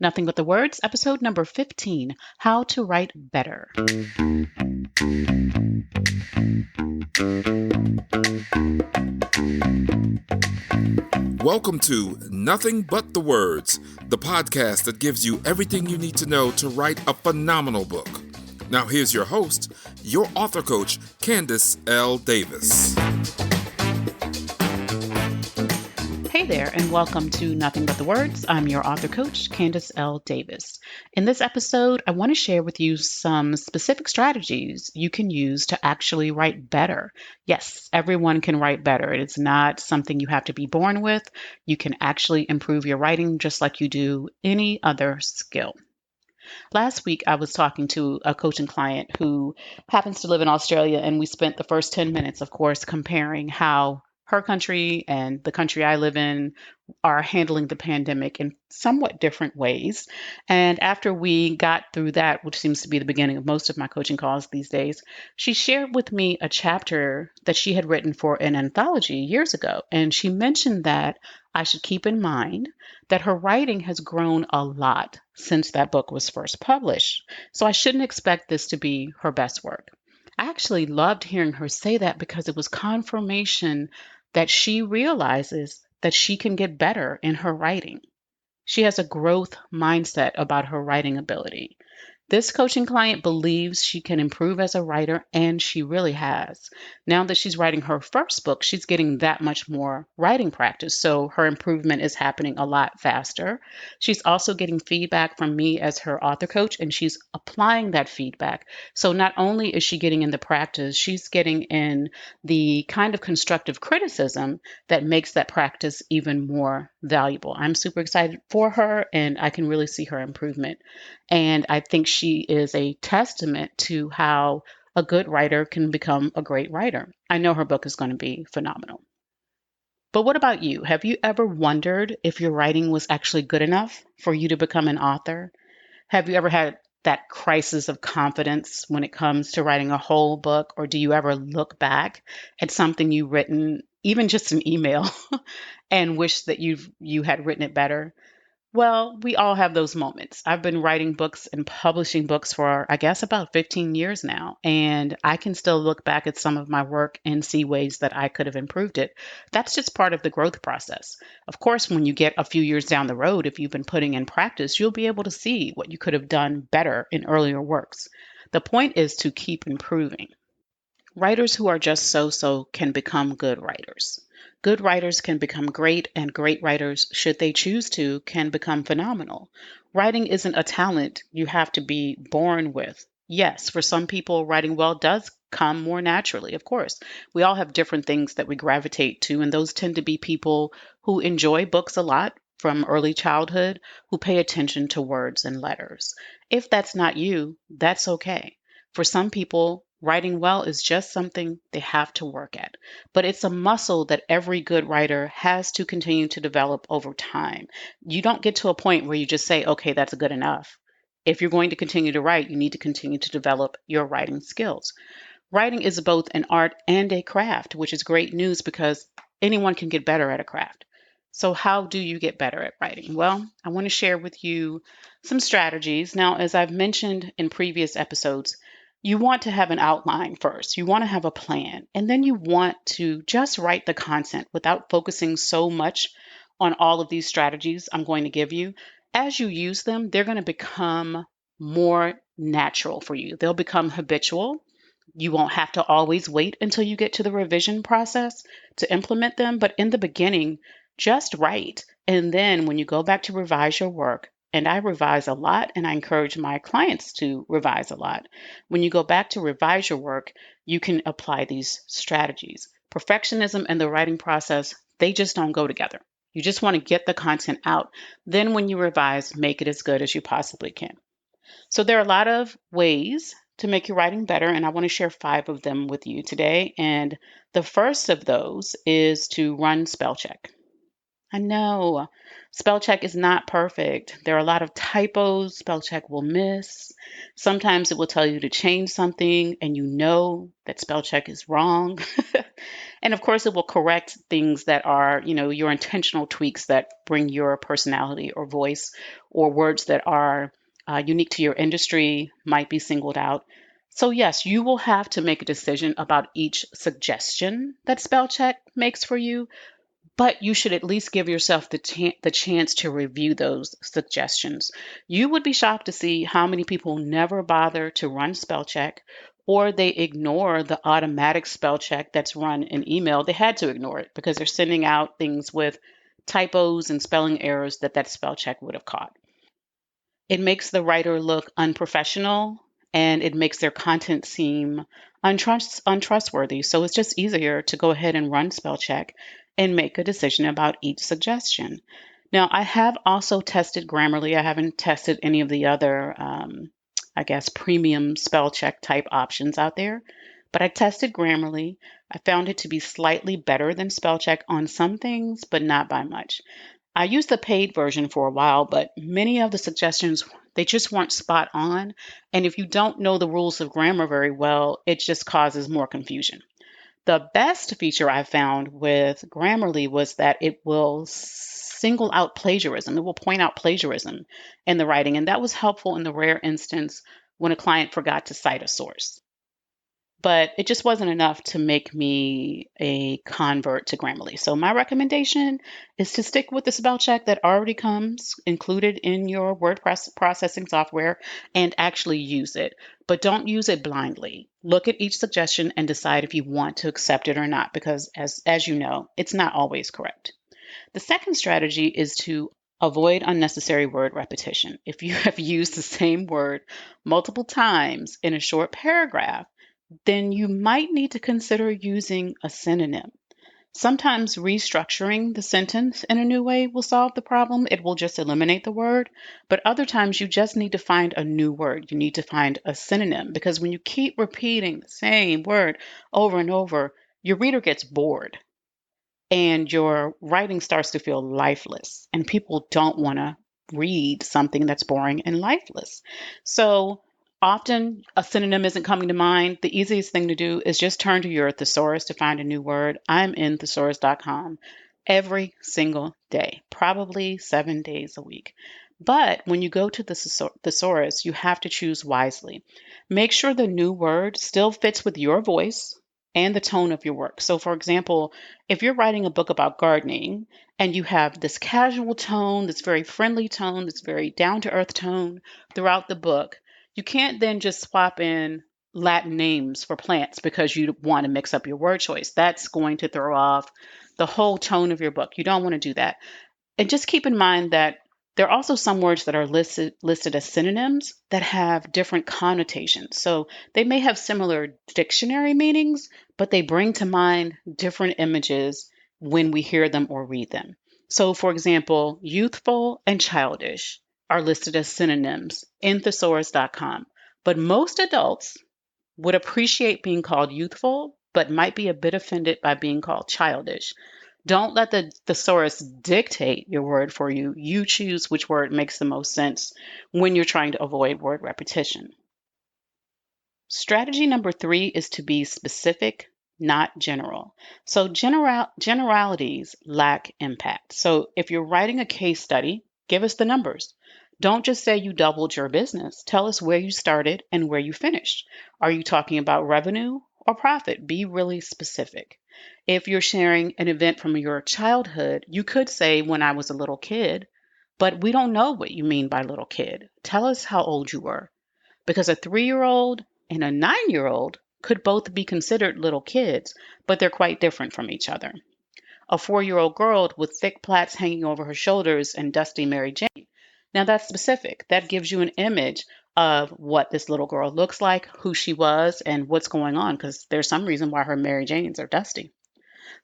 Nothing But the Words, episode number 15, How to Write Better. Welcome to Nothing But the Words, the podcast that gives you everything you need to know to write a phenomenal book. Now here's your host, your author coach, Candace L. Davis. Hey there, and welcome to Nothing But the Words. I'm your author coach, Candace L. Davis. In this episode, I want to share with you some specific strategies you can use to actually write better. Yes, everyone can write better. It's not something you have to be born with. You can actually improve your writing just like you do any other skill. Last week, I was talking to a coaching client who happens to live in Australia, and we spent the first 10 minutes, of course, comparing how her country and the country I live in are handling the pandemic in somewhat different ways. And after we got through that, which seems to be the beginning of most of my coaching calls these days, she shared with me a chapter that she had written for an anthology years ago. And she mentioned that I should keep in mind that her writing has grown a lot since that book was first published. So I shouldn't expect this to be her best work. I actually loved hearing her say that because it was confirmation that she realizes that she can get better in her writing. She has a growth mindset about her writing ability. This coaching client believes she can improve as a writer, and she really has. Now that she's writing her first book, she's getting that much more writing practice, so her improvement is happening a lot faster. She's also getting feedback from me as her author coach, and she's applying that feedback. So not only is she getting in the practice, she's getting in the kind of constructive criticism that makes that practice even more valuable. I'm super excited for her, and I can really see her improvement. And I think she is a testament to how a good writer can become a great writer. I know her book is going to be phenomenal. But what about you? Have you ever wondered if your writing was actually good enough for you to become an author? Have you ever had that crisis of confidence when it comes to writing a whole book? Or do you ever look back at something you've written, even just an email, and wish that you had written it better? Well, we all have those moments. I've been writing books and publishing books for, I guess, about 15 years now, and I can still look back at some of my work and see ways that I could have improved it. That's just part of the growth process. Of course, when you get a few years down the road, if you've been putting in practice, you'll be able to see what you could have done better in earlier works. The point is to keep improving. Writers who are just so can become good writers. Good writers can become great, and great writers, should they choose to, can become phenomenal. Writing isn't a talent you have to be born with. Yes, for some people, writing well does come more naturally, of course. We all have different things that we gravitate to, and those tend to be people who enjoy books a lot from early childhood, who pay attention to words and letters. If that's not you, that's okay. For some people, writing well is just something they have to work at, but it's a muscle that every good writer has to continue to develop over time. You don't get to a point where you just say, okay, that's good enough. If you're going to continue to write, you need to continue to develop your writing skills. Writing is both an art and a craft, which is great news because anyone can get better at a craft. So, how do you get better at writing? Well, I want to share with you some strategies. Now, as I've mentioned in previous episodes, you want to have an outline first. You want to have a plan, and then you want to just write the content without focusing so much on all of these strategies I'm going to give you. As you use them, they're going to become more natural for you. They'll become habitual. You won't have to always wait until you get to the revision process to implement them, but in the beginning, just write. And then when you go back to revise your work, and I revise a lot, and I encourage my clients to revise a lot. When you go back to revise your work, you can apply these strategies. Perfectionism and the writing process, they just don't go together. You just want to get the content out. Then when you revise, make it as good as you possibly can. So there are a lot of ways to make your writing better, and I want to share 5 of them with you today. And the first of those is to run spell check. I know spell check is not perfect. There are a lot of typos spell check will miss. Sometimes it will tell you to change something and you know that spell check is wrong. And of course, it will correct things that are, your intentional tweaks that bring your personality or voice, or words that are unique to your industry might be singled out. So, yes, you will have to make a decision about each suggestion that Spellcheck makes for you, but you should at least give yourself the chance to review those suggestions. You would be shocked to see how many people never bother to run spell check, or they ignore the automatic spell check that's run in email. They had to ignore it because they're sending out things with typos and spelling errors that spell check would have caught. It makes the writer look unprofessional, and it makes their content seem untrustworthy. So it's just easier to go ahead and run spell check and make a decision about each suggestion. Now, I have also tested Grammarly. I haven't tested any of the other, I guess, premium spell check type options out there, but I tested Grammarly. I found it to be slightly better than spell check on some things, but not by much. I used the paid version for a while, but many of the suggestions, they just weren't spot on. And if you don't know the rules of grammar very well, it just causes more confusion. The best feature I found with Grammarly was that it will single out plagiarism. It will point out plagiarism in the writing. And that was helpful in the rare instance when a client forgot to cite a source, but it just wasn't enough to make me a convert to Grammarly. So my recommendation is to stick with the spell check that already comes included in your WordPress processing software and actually use it. But don't use it blindly. Look at each suggestion and decide if you want to accept it or not, because as you know, it's not always correct. The second strategy is to avoid unnecessary word repetition. If you have used the same word multiple times in a short paragraph, then you might need to consider using a synonym. Sometimes restructuring the sentence in a new way will solve the problem. It will just eliminate the word. But other times you just need to find a new word. You need to find a synonym, because when you keep repeating the same word over and over, your reader gets bored and your writing starts to feel lifeless, and people don't want to read something that's boring and lifeless. So often a synonym isn't coming to mind. The easiest thing to do is just turn to your thesaurus to find a new word. I'm in thesaurus.com every single day, probably 7 days a week. But when you go to the thesaurus, you have to choose wisely. Make sure the new word still fits with your voice and the tone of your work. So, for example, if you're writing a book about gardening and you have this casual tone, this very friendly tone, this very down to earth tone throughout the book, you can't then just swap in Latin names for plants because you want to mix up your word choice. That's going to throw off the whole tone of your book. You don't want to do that. And just keep in mind that there are also some words that are listed as synonyms that have different connotations. So they may have similar dictionary meanings, but they bring to mind different images when we hear them or read them. So, for example, youthful and childish are listed as synonyms in thesaurus.com, but most adults would appreciate being called youthful, but might be a bit offended by being called childish. Don't let the thesaurus dictate your word for you. You choose which word makes the most sense when you're trying to avoid word repetition. Strategy number 3 is to be specific, not general. So generalities lack impact. So if you're writing a case study, give us the numbers. Don't just say you doubled your business. Tell us where you started and where you finished. Are you talking about revenue or profit? Be really specific. If you're sharing an event from your childhood, you could say, when I was a little kid, but we don't know what you mean by little kid. Tell us how old you were, because a 3-year-old and a 9-year-old could both be considered little kids, but they're quite different from each other. A 4-year-old girl with thick plaits hanging over her shoulders and dusty Mary Jane. Now that's specific. That gives you an image of what this little girl looks like, who she was, and what's going on, because there's some reason why her Mary Janes are dusty.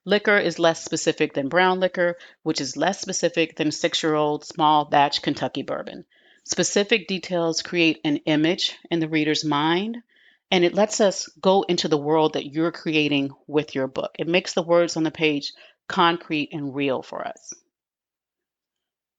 Liquor is less specific than brown liquor, which is less specific than 6-year-old small batch Kentucky bourbon. Specific details create an image in the reader's mind, and it lets us go into the world that you're creating with your book. It makes the words on the page concrete and real for us.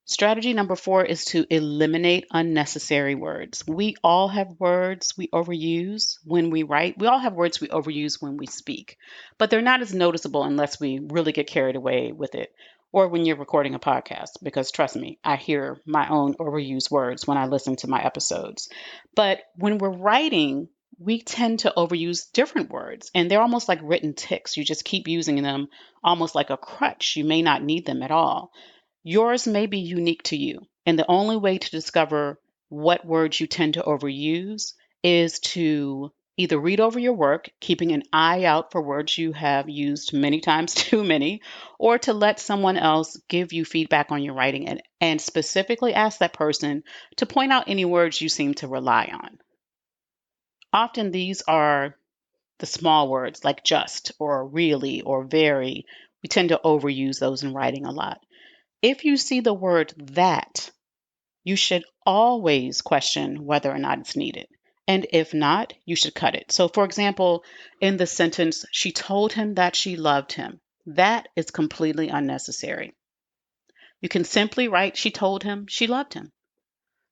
Strategy number 4 is to eliminate unnecessary words. We all have words we overuse when we write. We all have words we overuse when we speak, but they're not as noticeable unless we really get carried away with it or when you're recording a podcast, because trust me, I hear my own overused words when I listen to my episodes. But when we're writing, we tend to overuse different words, and they're almost like written tics. You just keep using them almost like a crutch. You may not need them at all. Yours may be unique to you, and the only way to discover what words you tend to overuse is to either read over your work, keeping an eye out for words you have used many times too many, or to let someone else give you feedback on your writing and specifically ask that person to point out any words you seem to rely on. Often these are the small words like just or really or very. We tend to overuse those in writing a lot. If you see the word that, you should always question whether or not it's needed. And if not, you should cut it. So, for example, in the sentence, she told him that she loved him. That is completely unnecessary. You can simply write, she told him she loved him.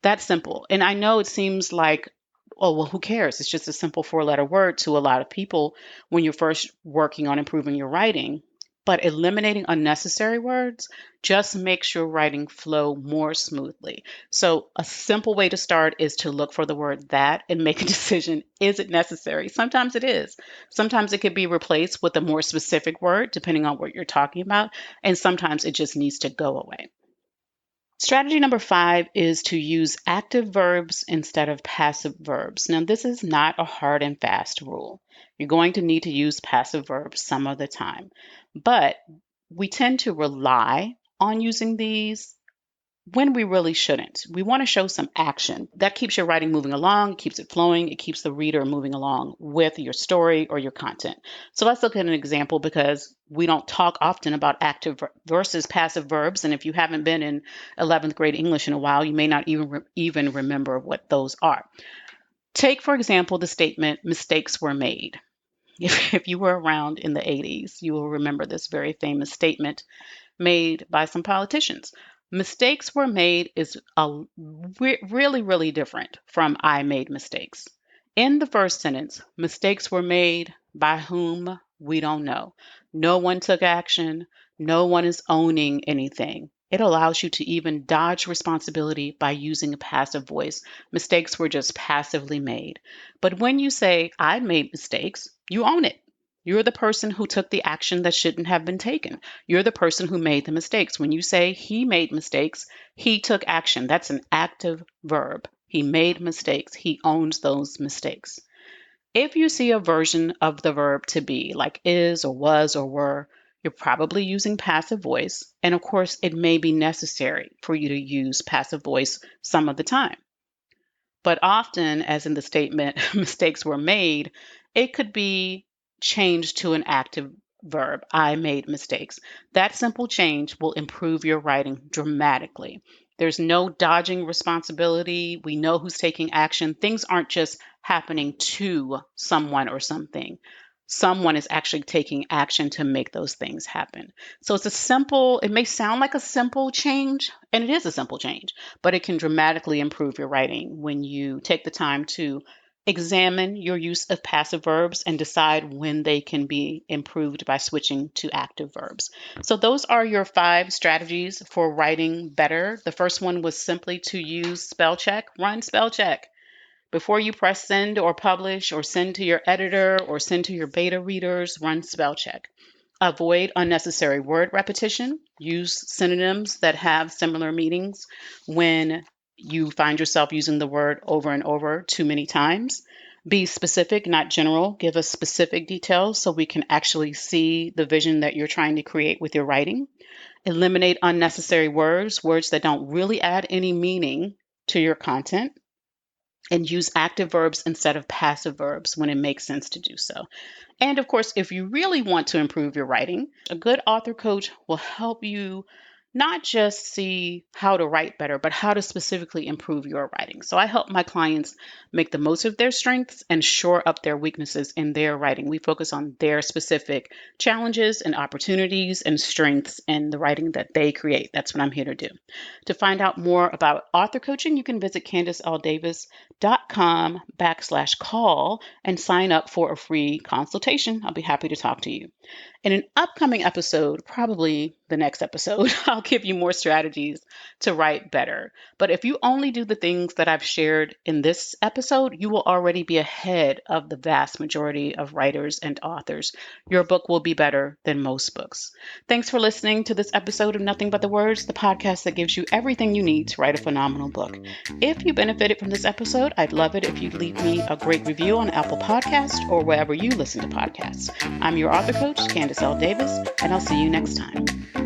That's simple. And I know it seems like, oh, well, who cares? It's just a simple 4-letter word to a lot of people when you're first working on improving your writing. But eliminating unnecessary words just makes your writing flow more smoothly. So, a simple way to start is to look for the word that and make a decision. Is it necessary? Sometimes it is. Sometimes it could be replaced with a more specific word, depending on what you're talking about. And sometimes it just needs to go away. Strategy number 5 is to use active verbs instead of passive verbs. Now, this is not a hard and fast rule. You're going to need to use passive verbs some of the time, but we tend to rely on using these when we really shouldn't. We want to show some action. That keeps your writing moving along, keeps it flowing, it keeps the reader moving along with your story or your content. So let's look at an example because we don't talk often about active versus passive verbs. And if you haven't been in 11th grade English in a while, you may not even remember what those are. Take, for example, the statement, mistakes were made. If you were around in the 80s, you will remember this very famous statement made by some politicians. Mistakes were made is really, really different from I made mistakes. In the first sentence, mistakes were made by whom we don't know. No one took action. No one is owning anything. It allows you to even dodge responsibility by using a passive voice. Mistakes were just passively made. But when you say, I made mistakes, you own it. You're the person who took the action that shouldn't have been taken. You're the person who made the mistakes. When you say he made mistakes, he took action. That's an active verb. He made mistakes. He owns those mistakes. If you see a version of the verb to be like is or was or were, you're probably using passive voice. And of course, it may be necessary for you to use passive voice some of the time. But often, as in the statement, mistakes were made, it could be changed to an active verb. I made mistakes. That simple change will improve your writing dramatically. There's no dodging responsibility. We know who's taking action. Things aren't just happening to someone or something. Someone is actually taking action to make those things happen. So it may sound like a simple change, and it is a simple change, but it can dramatically improve your writing when you take the time to examine your use of passive verbs and decide when they can be improved by switching to active verbs. So those are your 5 strategies for writing better. The first one was simply to use Spellcheck. Run Spellcheck. Before you press send or publish or send to your editor or send to your beta readers, run Spellcheck. Avoid unnecessary word repetition. Use synonyms that have similar meanings when you find yourself using the word over and over too many times. Be specific, not general. Give us specific details so we can actually see the vision that you're trying to create with your writing. Eliminate unnecessary words, words that don't really add any meaning to your content. And use active verbs instead of passive verbs when it makes sense to do so. And of course, if you really want to improve your writing, a good author coach will help you not just see how to write better, but how to specifically improve your writing. So I help my clients make the most of their strengths and shore up their weaknesses in their writing. We focus on their specific challenges and opportunities and strengths in the writing that they create. That's what I'm here to do. To find out more about author coaching, you can visit CandiceLDavis.com/call and sign up for a free consultation. I'll be happy to talk to you. In an upcoming episode, probably the next episode, I'll give you more strategies to write better. But if you only do the things that I've shared in this episode, you will already be ahead of the vast majority of writers and authors. Your book will be better than most books. Thanks for listening to this episode of Nothing But the Words, the podcast that gives you everything you need to write a phenomenal book. If you benefited from this episode, I'd love it if you'd leave me a great review on Apple Podcasts or wherever you listen to podcasts. I'm your author coach, Candice L. Davis, and I'll see you next time.